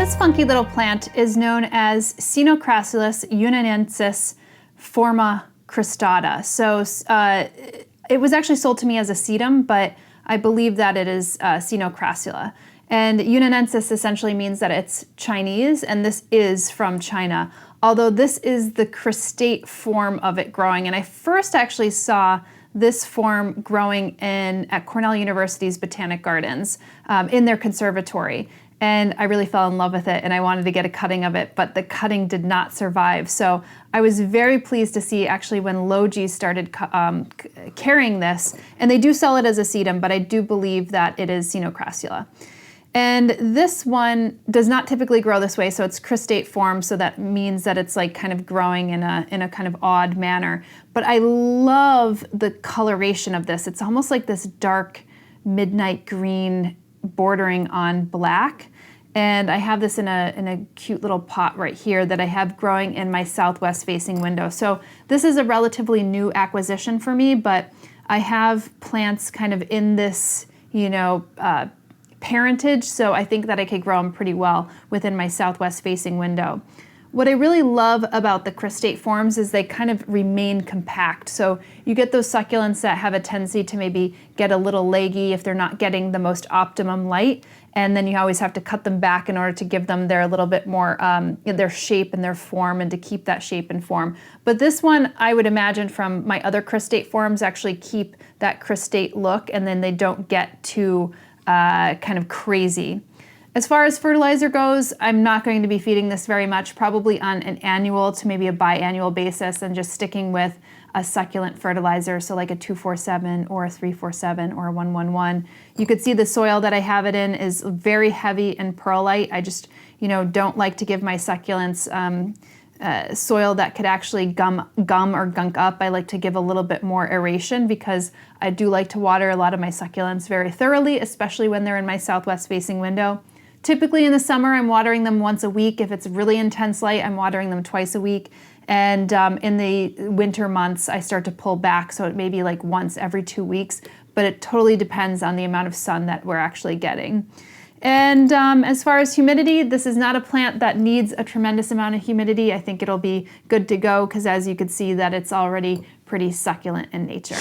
This funky little plant is known as Sinocrassula yunnanensis forma cristata. So it was actually sold to me as a sedum, but I believe that it is Sinocrassula. And yunnanensis essentially means that it's Chinese, and this is from China, although this is the cristate form of it growing. And I first actually saw this form growing at Cornell University's Botanic Gardens in their conservatory. And I really fell in love with it, and I wanted to get a cutting of it, but the cutting did not survive. So I was very pleased to see actually when Logi started carrying this, and they do sell it as a sedum, but I do believe that it is Sinocrassula. And this one does not typically grow this way, so it's cristate form, so that means that it's like kind of growing in a kind of odd manner. But I love the coloration of this. It's almost like this dark midnight green bordering on black. And I have this in a cute little pot right here that I have growing in my southwest facing window. So this is a relatively new acquisition for me, but I have plants kind of in this, parentage, so I think that I could grow them pretty well within my southwest facing window. What I really love about the cristate forms is they kind of remain compact. So you get those succulents that have a tendency to maybe get a little leggy if they're not getting the most optimum light. And then you always have to cut them back in order to give them their little bit more, their shape and their form, and to keep that shape and form. But this one, I would imagine from my other cristate forms, actually keep that cristate look, and then they don't get too kind of crazy. As far as fertilizer goes, I'm not going to be feeding this very much, probably on an annual to maybe a biannual basis, and just sticking with a succulent fertilizer, so like a 247 or a 347 or a 111. You could see the soil that I have it in is very heavy and perlite. I just, don't like to give my succulents soil that could actually gum or gunk up. I like to give a little bit more aeration because I do like to water a lot of my succulents very thoroughly, especially when they're in my southwest facing window. Typically in the summer, I'm watering them once a week. If it's really intense light, I'm watering them twice a week. And in the winter months, I start to pull back, so it may be like once every 2 weeks, but it totally depends on the amount of sun that we're actually getting. And as far as humidity, this is not a plant that needs a tremendous amount of humidity. I think it'll be good to go because, as you can see, that it's already pretty succulent in nature.